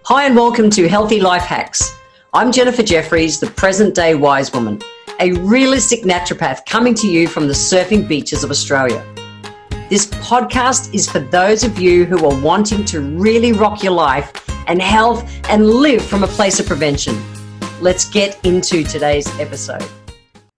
Hi and welcome to Healthy Life Hacks. I'm Jennifer Jefferies, the present day wise woman, a realistic naturopath coming to you from the surfing beaches of Australia. This podcast is for those of you who are wanting to really rock your life and health and live from a place of prevention. Let's get into today's episode.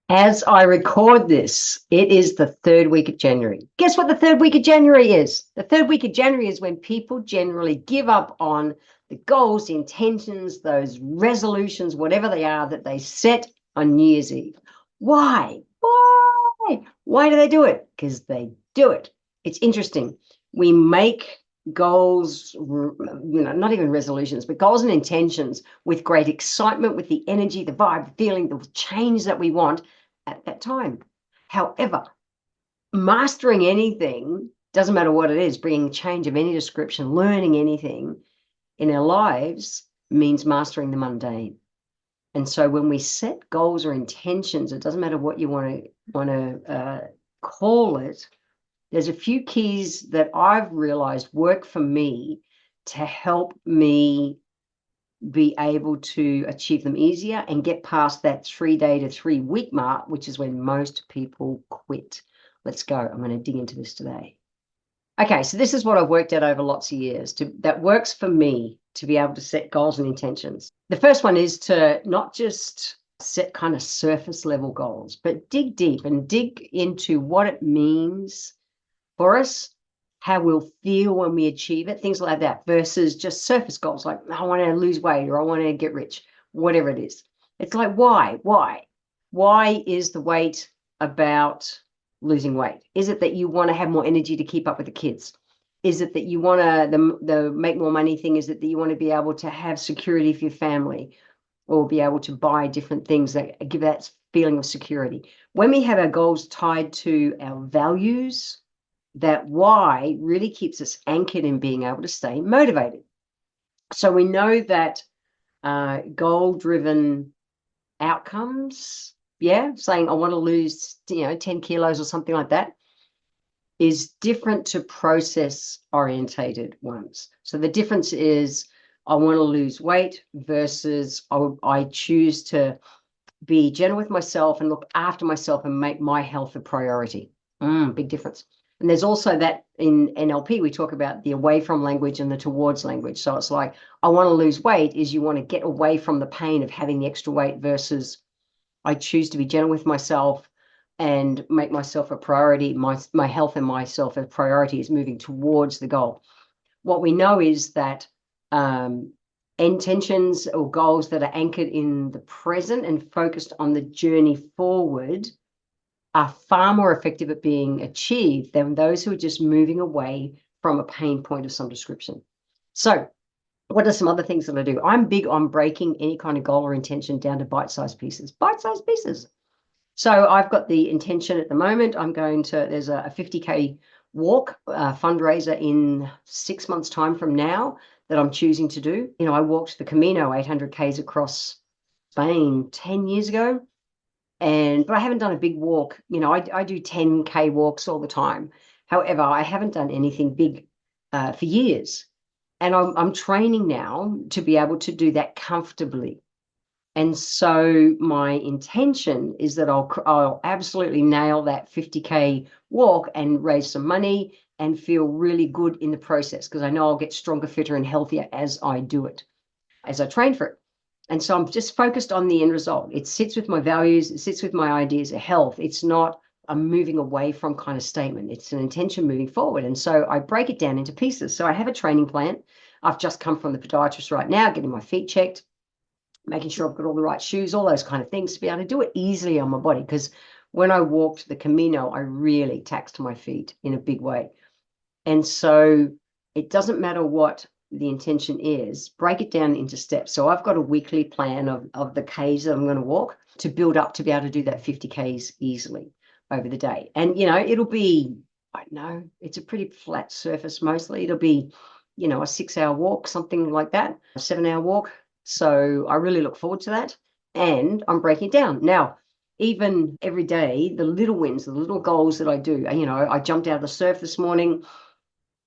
As I record this, it is the third week of January. Guess what the third week of January is? The third week of January is when people generally give up on the goals, the intentions, those resolutions, whatever they are that they set on New Year's Eve. Why? Why do they do it? Because they do it. It's interesting. We make goals, not even resolutions, but goals and intentions with great excitement, with the energy, the vibe, the feeling, the change that we want at that time. However, mastering anything, doesn't matter what it is, bringing change of any description, learning anything in our lives means mastering the mundane. And so when we set goals or intentions, it doesn't matter what you want to call it, there's a few keys that I've realized work for me to help me be able to achieve them easier and get past that 3-day to 3-week mark, which is when most people quit. Let's go. I'm going to dig into this today. Okay, so this is what I've worked out over lots of years that works for me to be able to set goals and intentions. The first one is to not just set kind of surface level goals, but dig deep and dig into what it means for us, how we'll feel when we achieve it, things like that, versus just surface goals like I want to lose weight or I want to get rich, whatever it is. It's like, why? Why is the weight about losing weight? Is it that you want to have more energy to keep up with the kids? Is it that you want to, the make more money thing, is it that you want to be able to have security for your family or be able to buy different things that give that feeling of security? When we have our goals tied to our values, that why really keeps us anchored in being able to stay motivated. So we know that goal-driven outcomes, saying I want to lose 10 kilos or something like that, is different to process-orientated ones. So the difference is I want to lose weight versus I choose to be gentle with myself and look after myself and make my health a priority. Big difference. And there's also that in NLP, we talk about the away from language and the towards language. So it's like, I want to lose weight is you want to get away from the pain of having the extra weight versus I choose to be gentle with myself and make myself a priority. My health and myself a priority is moving towards the goal. What we know is that intentions or goals that are anchored in the present and focused on the journey forward are far more effective at being achieved than those who are just moving away from a pain point of some description. So what are some other things that I do? I'm big on breaking any kind of goal or intention down to bite-sized pieces. So I've got the intention at the moment. There's a 50K walk fundraiser in 6 months' time from now that I'm choosing to do. I walked the Camino 800 Ks across Spain 10 years ago. But I haven't done a big walk. I do 10K walks all the time. However, I haven't done anything big for years. And I'm training now to be able to do that comfortably. And so my intention is that I'll absolutely nail that 50K walk and raise some money and feel really good in the process, because I know I'll get stronger, fitter, and healthier as I do it, as I train for it. And so I'm just focused on the end result. It sits with my values. It sits with my ideas of health. It's not a moving away from kind of statement. It's an intention moving forward. And so I break it down into pieces. So I have a training plan. I've just come from the podiatrist right now, getting my feet checked, making sure I've got all the right shoes, all those kind of things to be able to do it easily on my body. Because when I walked the Camino, I really taxed my feet in a big way. And so it doesn't matter what the intention is, break it down into steps. So I've got a weekly plan of the Ks that I'm going to walk to build up to be able to do that 50 Ks easily over the day. And, it'll be, I don't know, it's a pretty flat surface mostly. It'll be, a 6-hour walk, something like that, a 7-hour walk. So I really look forward to that. And I'm breaking it down. Now, even every day, the little wins, the little goals that I do, I jumped out of the surf this morning.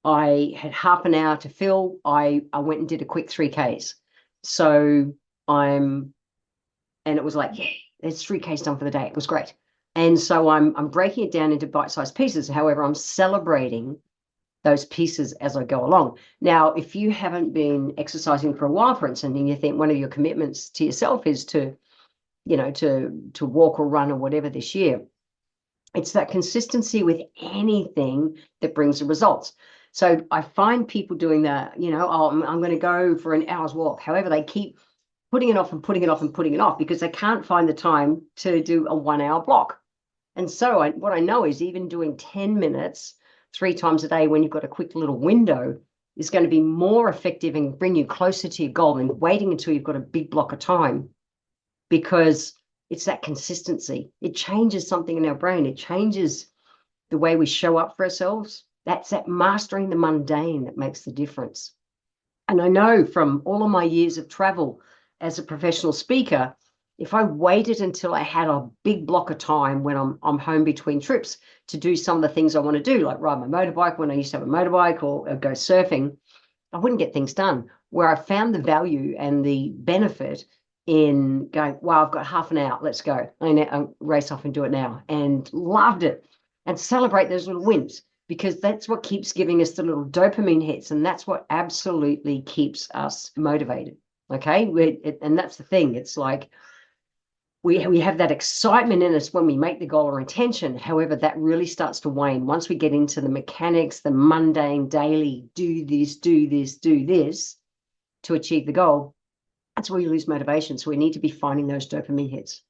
I had half an hour to fill. I went and did a quick 3Ks. So and it was like, yeah, there's 3Ks done for the day. It was great. And so I'm breaking it down into bite-sized pieces. However, I'm celebrating those pieces as I go along. Now, if you haven't been exercising for a while, for instance, and you think one of your commitments to yourself is to walk or run or whatever this year, it's that consistency with anything that brings the results. So I find people doing that, I'm going to go for an hour's walk. However, they keep putting it off and putting it off and putting it off because they can't find the time to do a 1 hour block. And so what I know is even doing 10 minutes 3 times a day when you've got a quick little window is going to be more effective and bring you closer to your goal than waiting until you've got a big block of time, because it's that consistency. It changes something in our brain. It changes the way we show up for ourselves. That's that mastering the mundane that makes the difference. And I know from all of my years of travel as a professional speaker, if I waited until I had a big block of time when I'm home between trips to do some of the things I want to do, like ride my motorbike when I used to have a motorbike, or go surfing, I wouldn't get things done. Where I found the value and the benefit in going, wow, I've got half an hour, let's go. I race off and do it now, and loved it. And celebrate those little wins, because that's what keeps giving us the little dopamine hits, and that's what absolutely keeps us motivated. Okay, and that's the thing. It's like we have that excitement in us when we make the goal or intention. However, that really starts to wane once we get into the mechanics, the mundane daily do this to achieve the goal. That's where you lose motivation. So we need to be finding those dopamine hits,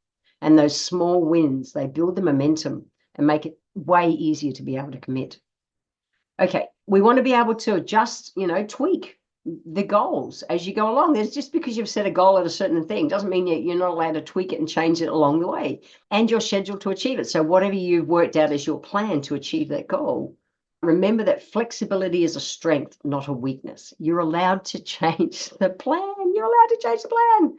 and those small wins, they build the momentum and make it way easier to be able to commit. Okay, we want to be able to adjust, tweak the goals as you go along. There's just because you've set a goal at a certain thing doesn't mean you're not allowed to tweak it and change it along the way, and you're scheduled to achieve it. So whatever you've worked out as your plan to achieve that goal, remember that flexibility is a strength, not a weakness. You're allowed to change the plan. You're allowed to change the plan.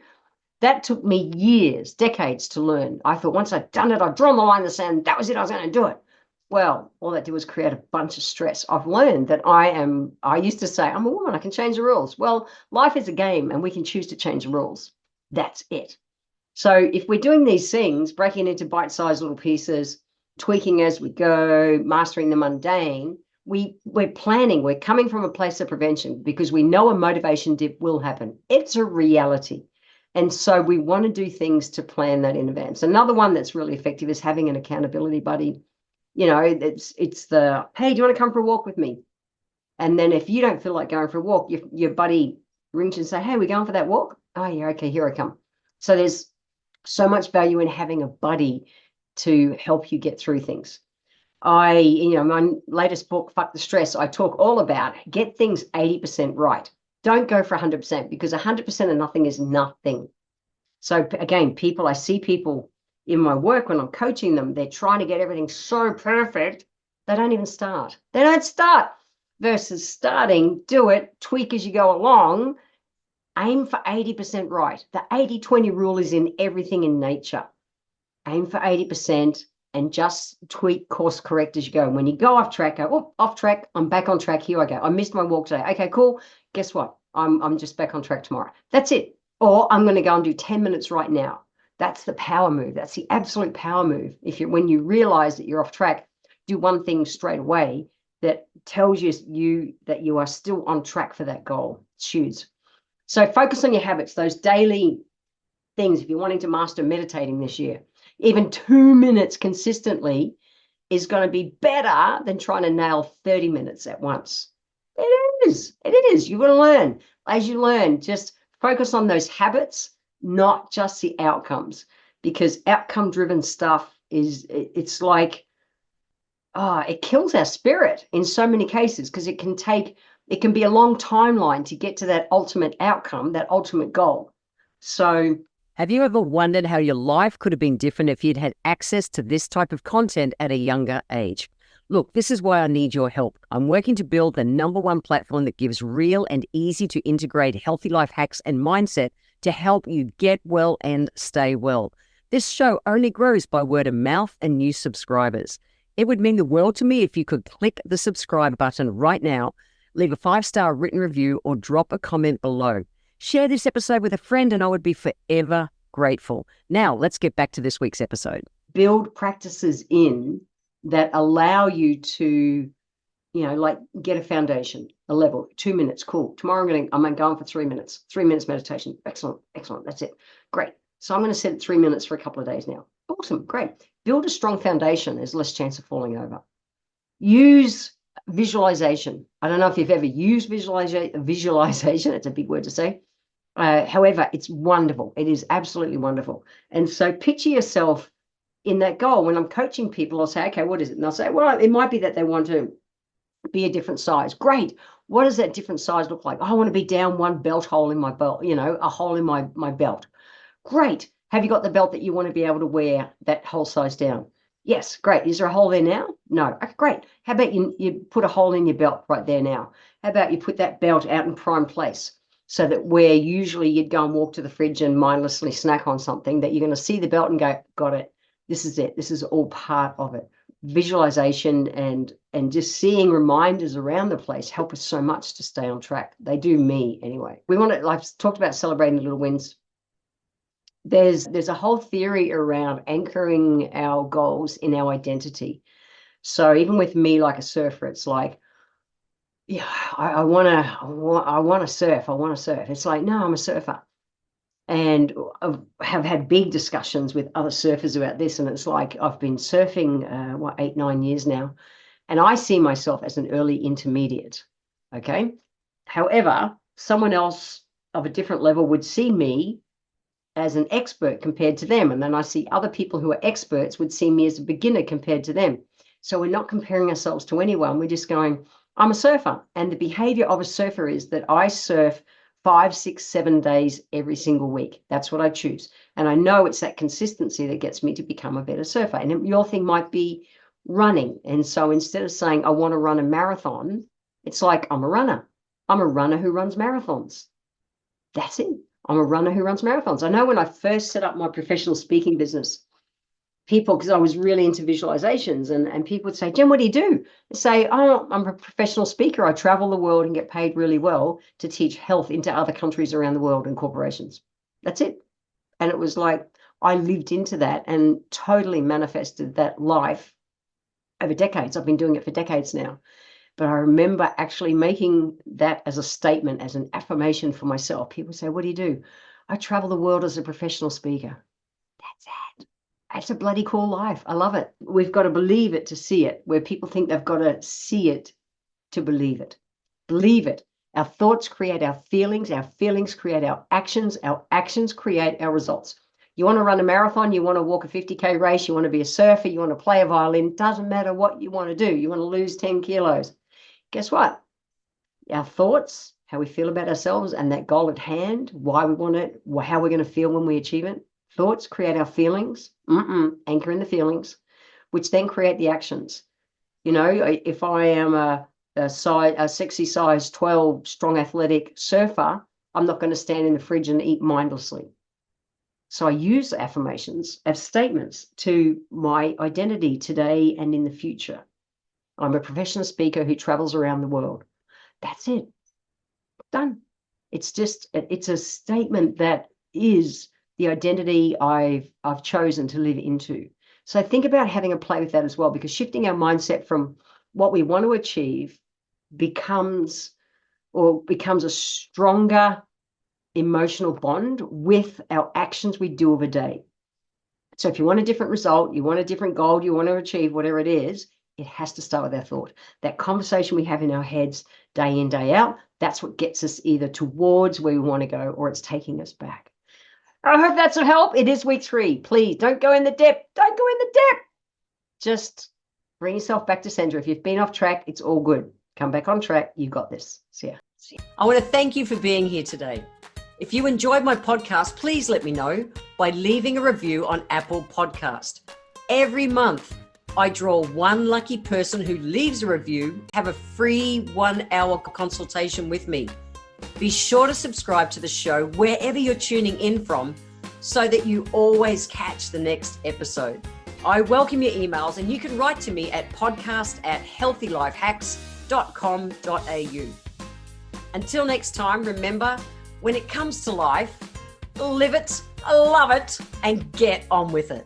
That took me years, decades to learn. I thought once I'd done it, I'd drawn the line in the sand. That was it. I was going to do it. Well, all that did was create a bunch of stress. I've learned that I used to say, I'm a woman, I can change the rules. Well, life is a game and we can choose to change the rules. That's it. So if we're doing these things, breaking it into bite-sized little pieces, tweaking as we go, mastering the mundane, we're planning, we're coming from a place of prevention, because we know a motivation dip will happen. It's a reality. And so we want to do things to plan that in advance. Another one that's really effective is having an accountability buddy. It's the, hey, do you want to come for a walk with me? And then if you don't feel like going for a walk, your buddy rings and say, hey, we're going for that walk? Oh yeah, okay, here I come. So there's so much value in having a buddy to help you get through things. My latest book, Fuck the Stress, I talk all about get things 80% right. Don't go for 100%, because 100% of nothing is nothing. So again, I see people in my work when I'm coaching them, they're trying to get everything so perfect, they don't even start. They don't start. Versus starting, do it, tweak as you go along, aim for 80% right. The 80-20 rule is in everything in nature. Aim for 80% and just tweak, course correct as you go. And when you go off track, go, oh, off track, I'm back on track, here I go. I missed my walk today. Okay, cool. Guess what? I'm just back on track tomorrow. That's it. Or I'm going to go and do 10 minutes right now. That's the power move. That's the absolute power move. When you realize that you're off track, do one thing straight away that tells you that you are still on track for that goal. It's huge. So focus on your habits, those daily things. If you're wanting to master meditating this year, even 2 minutes consistently is going to be better than trying to nail 30 minutes at once. It is. You're going to learn. As you learn, just focus on those habits, not just the outcomes, because outcome-driven stuff it's like, it kills our spirit in so many cases, because it can be a long timeline to get to that ultimate outcome, that ultimate goal. So have you ever wondered how your life could have been different if you'd had access to this type of content at a younger age? Look, this is why I need your help. I'm working to build the #1 platform that gives real and easy to integrate healthy life hacks and mindset to help you get well and stay well. This show only grows by word of mouth and new subscribers. It would mean the world to me if you could click the subscribe button right now, leave a 5-star written review, or drop a comment below. Share this episode with a friend and I would be forever grateful. Now, let's get back to this week's episode. Build practices in that allow you to, like get a foundation, a level. 2 minutes, cool. Tomorrow I'm going for 3 minutes. 3 minutes meditation. Excellent. That's it. Great. So I'm going to set it 3 minutes for a couple of days now. Awesome. Great. Build a strong foundation. There's less chance of falling over. Use visualization. I don't know if you've ever used visualization. It's a big word to say. However, it's wonderful. It is absolutely wonderful. And so picture yourself in that goal. When I'm coaching people, I'll say, okay, what is it? And they'll say, well, it might be that they want to be a different size. Great. What does that different size look like? Oh, I want to be down one belt hole in my belt, a hole in my belt. Great. Have you got the belt that you want to be able to wear that whole size down? Yes, great. Is there a hole there now? No. Okay, great. How about you put a hole in your belt right there now? How about you put that belt out in prime place so that where usually you'd go and walk to the fridge and mindlessly snack on something, that you're going to see the belt and go, got it. This is it. This is all part of it. Visualization and just seeing reminders around the place help us so much to stay on track. They do me anyway. I've talked about celebrating the little wins. There's a whole theory around anchoring our goals in our identity. So even with me, like a surfer, it's like, yeah, I want to surf. I want to surf. It's like, no, I'm a surfer. And I have had big discussions with other surfers about this. And it's like, I've been surfing, 8-9 years now. And I see myself as an early intermediate. Okay. However, someone else of a different level would see me as an expert compared to them. And then I see other people who are experts would see me as a beginner compared to them. So we're not comparing ourselves to anyone. We're just going, I'm a surfer. And the behavior of a surfer is that I surf 5, 6, 7 days every single week. That's what I choose. And I know it's that consistency that gets me to become a better surfer. And your thing might be running. And so instead of saying, I want to run a marathon, it's like, I'm a runner. I'm a runner who runs marathons. That's it. I'm a runner who runs marathons. I know when I first set up my professional speaking business, people, because I was really into visualizations, and people would say, Jen, what do you do? I say, oh, I'm a professional speaker. I travel the world and get paid really well to teach health into other countries around the world and corporations. That's it. And it was like, I lived into that and totally manifested that life over decades. I've been doing it for decades now. But I remember actually making that as a statement, as an affirmation for myself. People say, what do you do? I travel the world as a professional speaker. That's it. That's a bloody cool life. I love it. We've got to believe it to see it, where people think they've got to see it to believe it. Believe it. Our thoughts create our feelings create our actions create our results. You want to run a marathon, you want to walk a 50K race, you want to be a surfer, you want to play a violin, doesn't matter what you want to do. You want to lose 10 kilos. Guess what? Our thoughts, how we feel about ourselves and that goal at hand, why we want it, how we're going to feel when we achieve it. Thoughts create our feelings, anchor in the feelings, which then create the actions. If I am a sexy size 12, strong athletic surfer, I'm not going to stand in the fridge and eat mindlessly. So I use affirmations as statements to my identity today and in the future. I'm a professional speaker who travels around the world. That's it. Done. It's a statement that is the identity I've chosen to live into. So think about having a play with that as well, because shifting our mindset from what we want to achieve becomes a stronger emotional bond with our actions we do of a day. So if you want a different result, you want a different goal, you want to achieve whatever it is, it has to start with our thought. That conversation we have in our heads day in, day out, that's what gets us either towards where we want to go or it's taking us back. I hope that's a help. It is week 3. Please don't go in the dip. Don't go in the dip. Just bring yourself back to center. If you've been off track, it's all good. Come back on track. You got this. See ya. I want to thank you for being here today. If you enjoyed my podcast, please let me know by leaving a review on Apple Podcast. Every month, I draw one lucky person who leaves a review, have a free 1-hour consultation with me. Be sure to subscribe to the show wherever you're tuning in from so that you always catch the next episode. I welcome your emails, and you can write to me at podcast@healthylifehacks.com.au. Until next time, remember, when it comes to life, live it, love it, and get on with it.